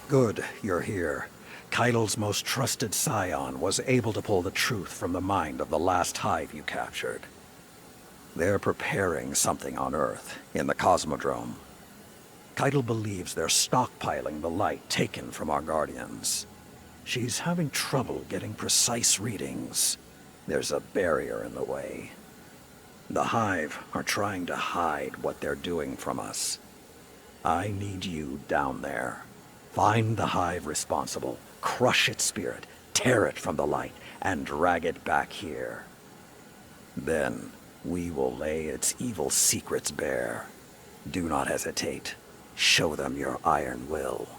Good, you're here. Keidel's most trusted scion was able to pull the truth from the mind of the last hive you captured. They're preparing something on Earth, in the Cosmodrome. Keidel believes they're stockpiling the light taken from our Guardians. She's having trouble getting precise readings. There's a barrier in the way. The Hive are trying to hide what they're doing from us. I need you down there. Find the Hive responsible, crush its spirit, tear it from the light, and drag it back here. Then, we will lay its evil secrets bare. Do not hesitate. Show them your iron will.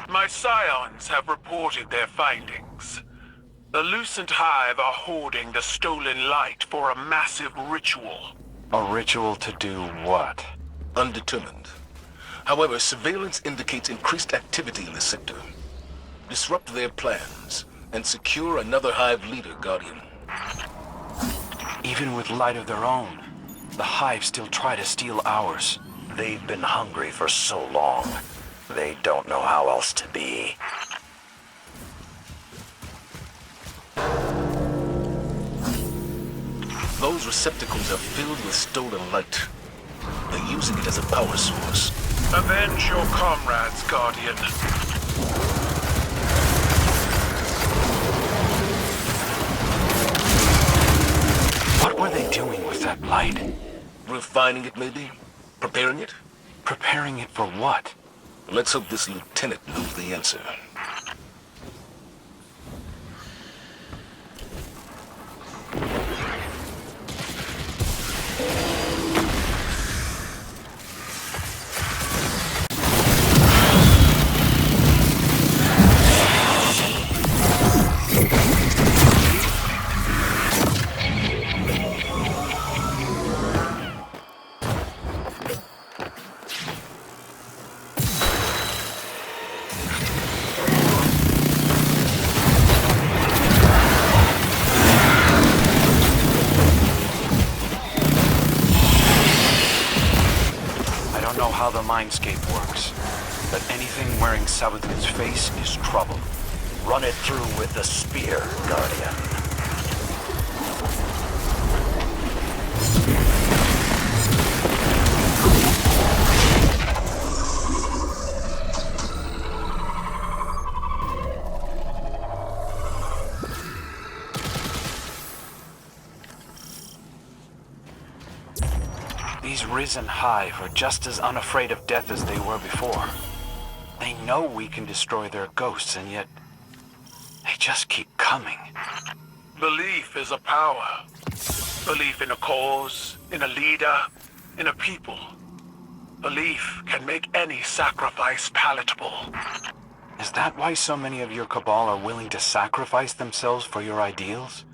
My scions have reported their findings. The Lucent Hive are hoarding the stolen light for a massive ritual. A ritual to do what? Undetermined. However, surveillance indicates increased activity in the sector. Disrupt their plans and secure another Hive leader, Guardian. Even with light of their own, the Hive still try to steal ours. They've been hungry for so long. They don't know how else to be. Those receptacles are filled with stolen light. They're using it as a power source. Avenge your comrades, Guardian. What were they doing with that light? Refining it, maybe? Preparing it? Preparing it for what? Let's hope this lieutenant knows the answer. How the mindscape works, but anything wearing Savathun's face is trouble. Run it through with the spear, Guardian. These Risen Hive are just as unafraid of death as they were before. They know we can destroy their ghosts, and yet they just keep coming. Belief is a power. Belief in a cause, in a leader, in a people. Belief can make any sacrifice palatable. Is that why so many of your Cabal are willing to sacrifice themselves for your ideals?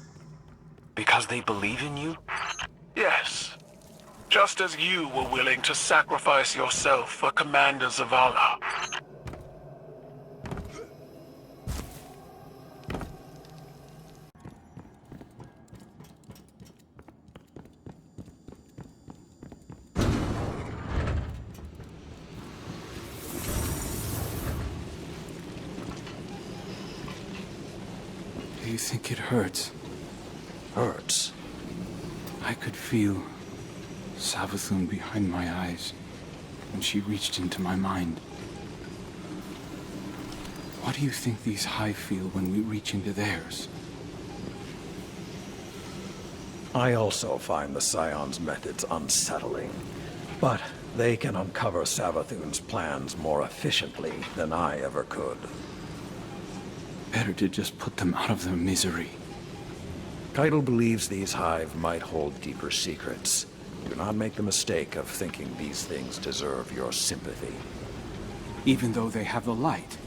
Because they believe in you? Yes. Just as you were willing to sacrifice yourself for Commander Zavala. Do you think it hurts? Hurts? I could feel Savathun behind my eyes when she reached into my mind. What do you think these Hive feel when we reach into theirs? I also find the Scion's methods unsettling, but they can uncover Savathun's plans more efficiently than I ever could. Better to just put them out of their misery. Keidel believes these Hive might hold deeper secrets. Do not make the mistake of thinking these things deserve your sympathy. Even though they have the light.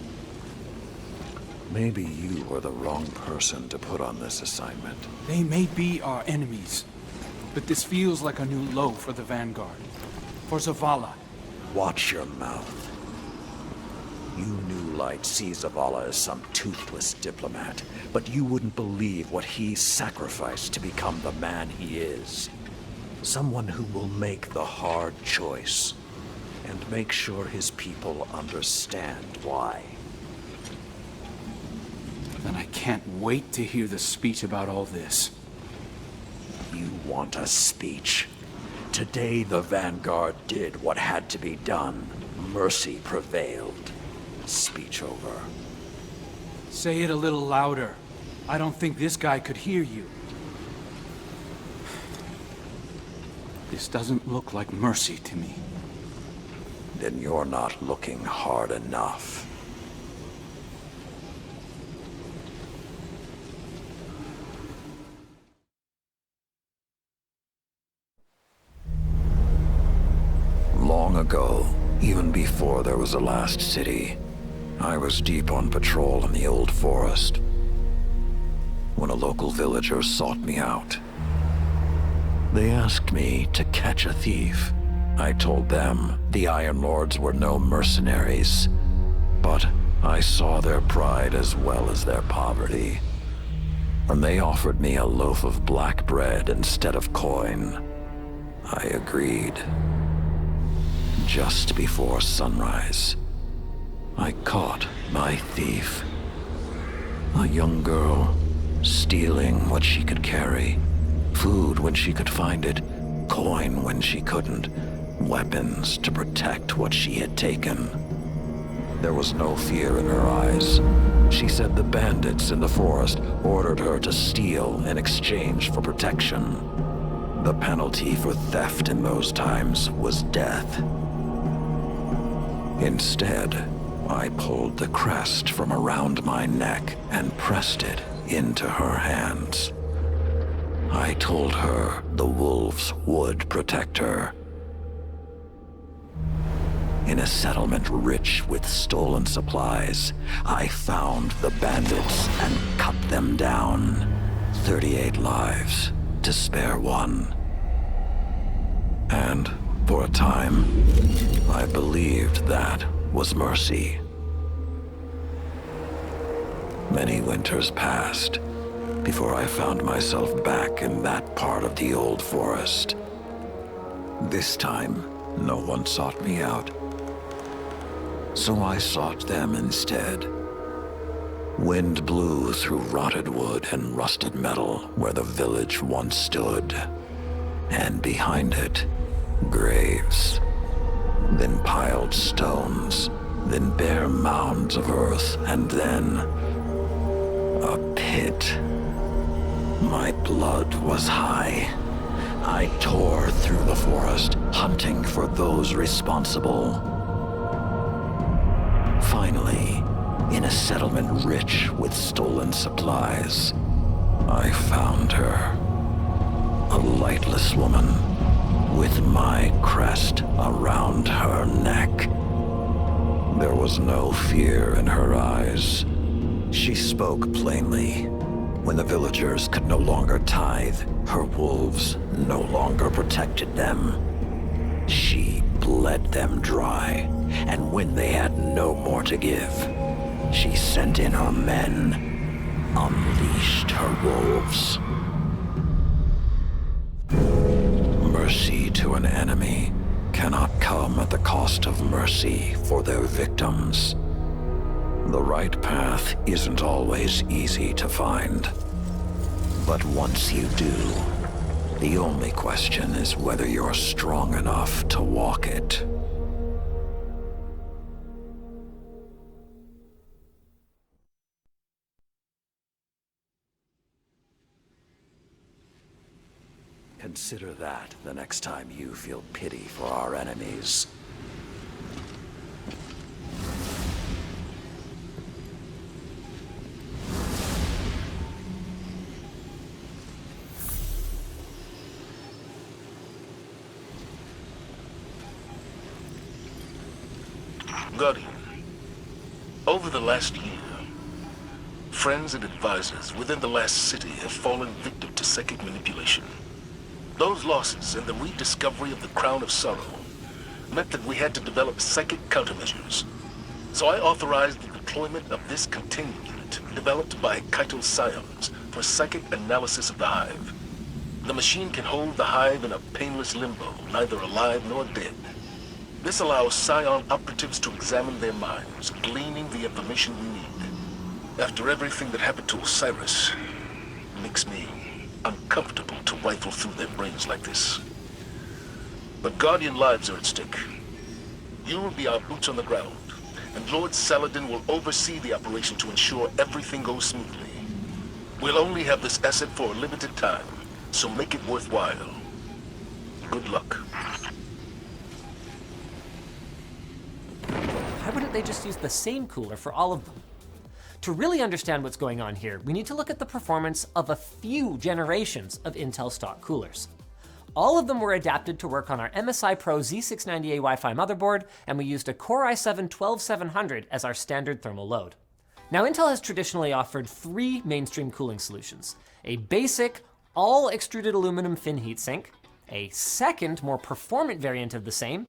Maybe you were the wrong person to put on this assignment. They may be our enemies, but this feels like a new low for the Vanguard. For Zavala. Watch your mouth. You New Light see Zavala as some toothless diplomat, but you wouldn't believe what he sacrificed to become the man he is. Someone who will make the hard choice, and make sure his people understand why. Then I can't wait to hear the speech about all this. You want a speech? Today the Vanguard did what had to be done. Mercy prevailed. Speech over. Say it a little louder. I don't think this guy could hear you. This doesn't look like mercy to me. Then you're not looking hard enough. Long ago, even before there was a last city, I was deep on patrol in the old forest when a local villager sought me out. They asked me to catch a thief. I told them the Iron Lords were no mercenaries, but I saw their pride as well as their poverty. And they offered me a loaf of black bread instead of coin. I agreed. Just before sunrise, I caught my thief. A young girl, stealing what she could carry. Food when she could find it, coin when she couldn't, weapons to protect what she had taken. There was no fear in her eyes. She said the bandits in the forest ordered her to steal in exchange for protection. The penalty for theft in those times was death. Instead, I pulled the crest from around my neck and pressed it into her hands. I told her the wolves would protect her. In a settlement rich with stolen supplies, I found the bandits and cut them down. 38 lives to spare one. And for a time, I believed that was mercy. Many winters passed before I found myself back in that part of the old forest. This time, no one sought me out. So I sought them instead. Wind blew through rotted wood and rusted metal where the village once stood. And behind it, graves. Then piled stones, then bare mounds of earth, and then a pit. My blood was high. I tore through the forest, hunting for those responsible. Finally, in a settlement rich with stolen supplies, I found her. A lightless woman, with my crest around her neck. There was no fear in her eyes. She spoke plainly. When the villagers could no longer tithe, her wolves no longer protected them. She bled them dry, and when they had no more to give, she sent in her men, unleashed her wolves. Mercy to an enemy cannot come at the cost of mercy for their victims. The right path isn't always easy to find. But once you do, the only question is whether you're strong enough to walk it. Consider that the next time you feel pity for our enemies. Guardian, over the last year, friends and advisors within the last city have fallen victim to psychic manipulation. Those losses and the rediscovery of the Crown of Sorrow meant that we had to develop psychic countermeasures. So I authorized the deployment of this containment unit developed by Keitel Scions for psychic analysis of the Hive. The machine can hold the Hive in a painless limbo, neither alive nor dead. This allows Scion operatives to examine their minds, gleaning the information we need. After everything that happened to Osiris, it makes me uncomfortable to rifle through their brains like this. But Guardian lives are at stake. You will be our boots on the ground, and Lord Saladin will oversee the operation to ensure everything goes smoothly. We'll only have this asset for a limited time, so make it worthwhile. Good luck. Why wouldn't they just use the same cooler for all of them? To really understand what's going on here, we need to look at the performance of a few generations of Intel stock coolers. All of them were adapted to work on our MSI Pro Z690A Wi-Fi motherboard, and we used a Core i7-12700 as our standard thermal load. Now, Intel has traditionally offered three mainstream cooling solutions: a basic, all extruded aluminum fin heatsink, a second, more performant variant of the same,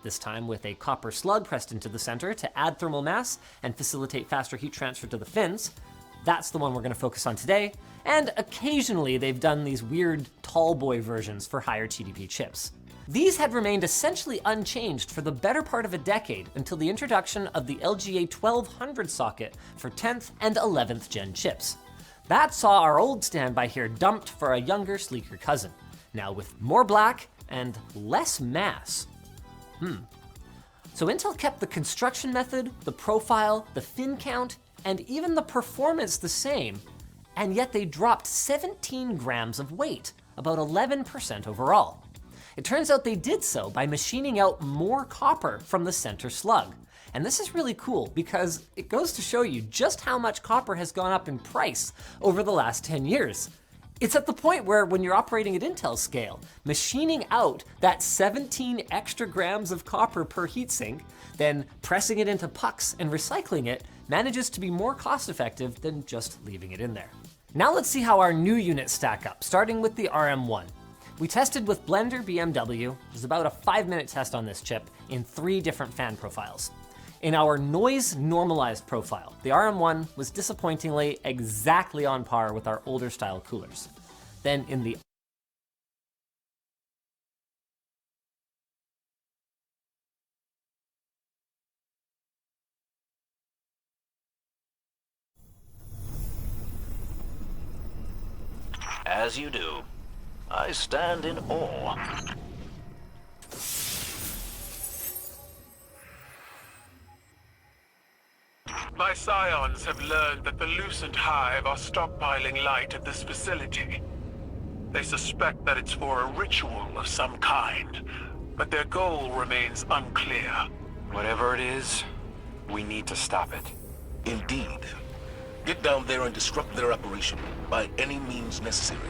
this time with a copper slug pressed into the center to add thermal mass and facilitate faster heat transfer to the fins. That's the one we're gonna focus on today, and occasionally they've done these weird tall boy versions for higher TDP chips. These had remained essentially unchanged for the better part of a decade until the introduction of the LGA 1200 socket for 10th and 11th gen chips. That saw our old standby here dumped for a younger, sleeker cousin, now with more black and less mass. So Intel kept the construction method, the profile, the fin count, and even the performance the same, and yet they dropped 17 grams of weight, about 11% overall. It turns out they did so by machining out more copper from the center slug. And this is really cool because it goes to show you just how much copper has gone up in price over the last 10 years. It's at the point where when you're operating at Intel scale, machining out that 17 extra grams of copper per heatsink, then pressing it into pucks and recycling it manages to be more cost effective than just leaving it in there. Now let's see how our new units stack up, starting with the RM1. We tested with Blender BMW, it was about a 5-minute test on this chip, in 3 different fan profiles. In our noise normalized profile, the RM1 was disappointingly exactly on par with our older style coolers. Then in the As you do, I stand in awe. My scions have learned that the Lucent Hive are stockpiling light at this facility. They suspect that it's for a ritual of some kind, but their goal remains unclear. Whatever it is, we need to stop it. Indeed. Get down there and disrupt their operation by any means necessary.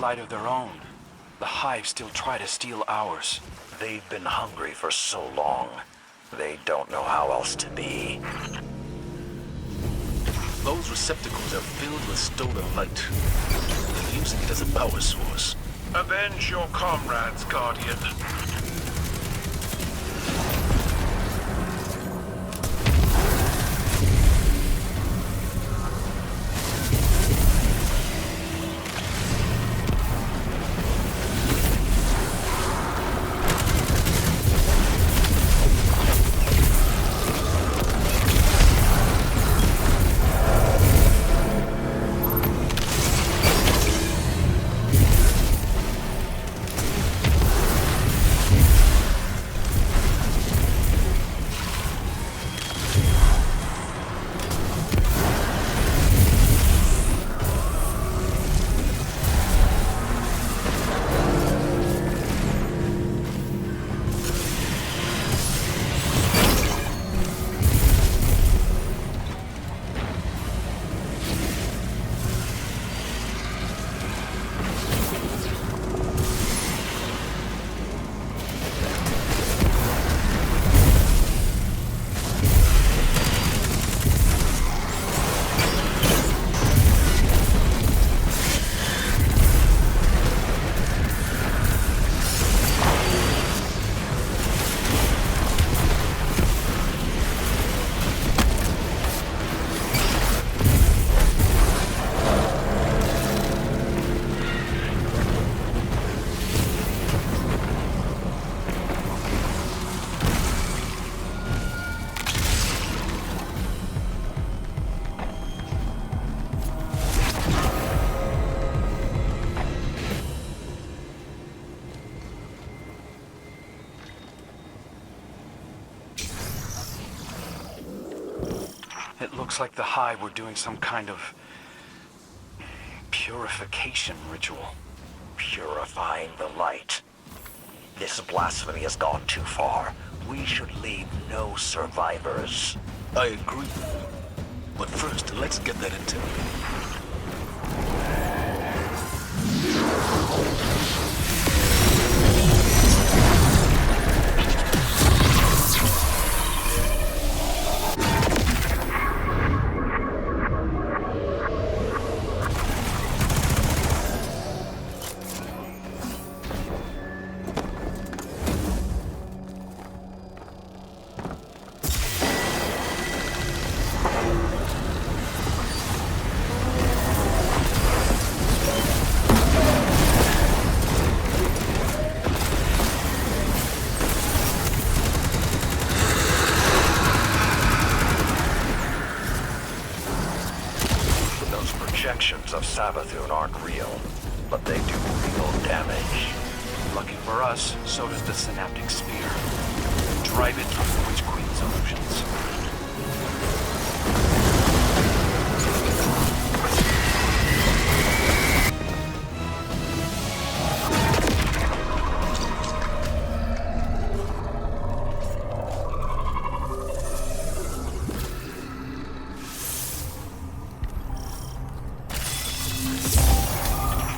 light of their own. The Hive still try to steal ours. They've been hungry for so long. They don't know how else to be. Those receptacles are filled with stolen light. They're using it as a power source. Avenge your comrades, Guardian. It looks like the Hive were doing some kind of purification ritual. Purifying the light. This blasphemy has gone too far. We should leave no survivors. I agree. But first, let's get that intel. Projections of Savathun aren't real, but they do real damage. Lucky for us, so does the Synaptic Spear. Drive it through the Witch Queen's illusions.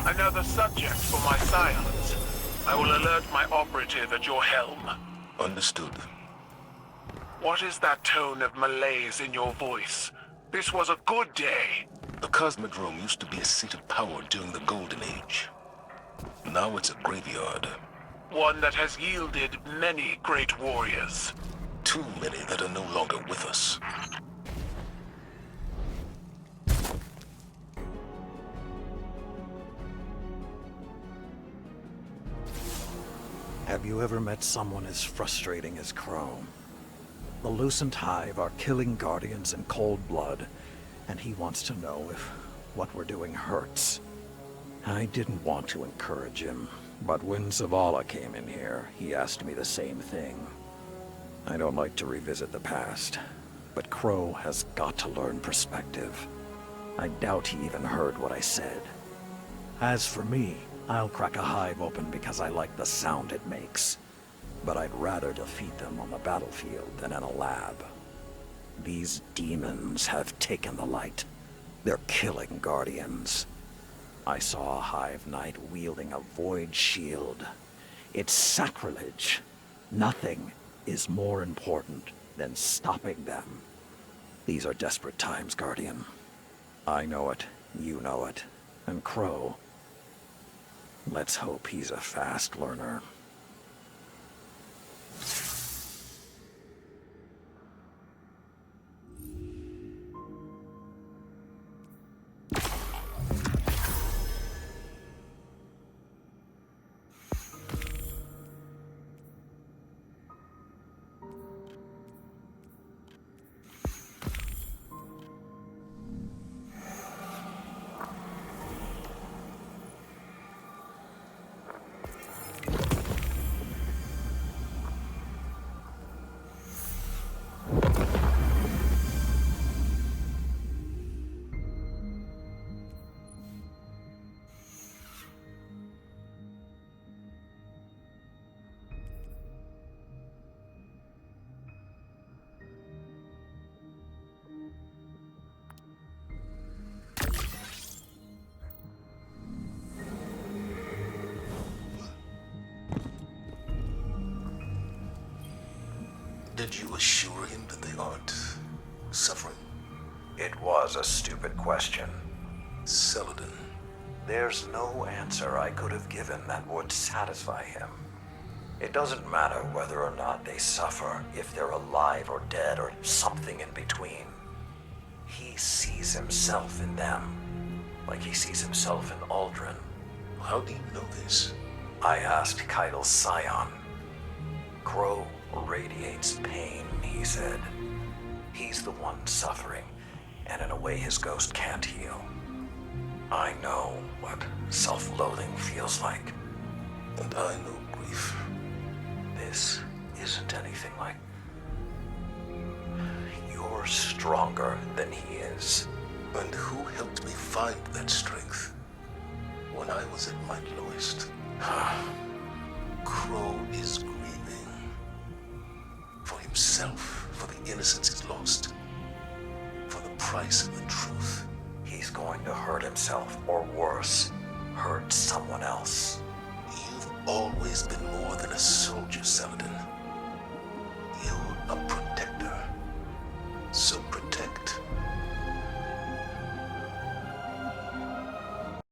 Another subject for my scions. I will alert my operative at your helm. Understood. What is that tone of malaise in your voice? This was a good day. The Cosmodrome used to be a seat of power during the Golden Age. Now it's a graveyard. One that has yielded many great warriors. Too many that are no longer with us. Have you ever met someone as frustrating as Chrome? The Lucent Hive are killing Guardians in cold blood, and he wants to know if what we're doing hurts. I didn't want to encourage him, but when Zavala came in here, he asked me the same thing. I don't like to revisit the past, but Crow has got to learn perspective. I doubt he even heard what I said. As for me, I'll crack a hive open because I like the sound it makes. But I'd rather defeat them on the battlefield than in a lab. These demons have taken the light. They're killing Guardians. I saw a Hive Knight wielding a void shield. It's sacrilege. Nothing is more important than stopping them. These are desperate times, Guardian. I know it, you know it, and Crow. Let's hope he's a fast learner. Did you assure him that they aren't suffering? It was a stupid question. Saladin. There's no answer I could have given that would satisfy him. It doesn't matter whether or not they suffer, if they're alive or dead or something in between. He sees himself in them, like he sees himself in Aldrin. How do you know this? I asked Keidel's scion. Crow radiates pain, he said. He's the one suffering, and in a way his ghost can't heal. I know what self-loathing feels like. And I know grief. This isn't anything like... You're stronger than he is. And who helped me find that strength when I was at my lowest? Crow is grieving. For himself, for the innocence he's lost. For the price of the truth. He's going to hurt himself, or worse, hurt someone else. You've always been more than a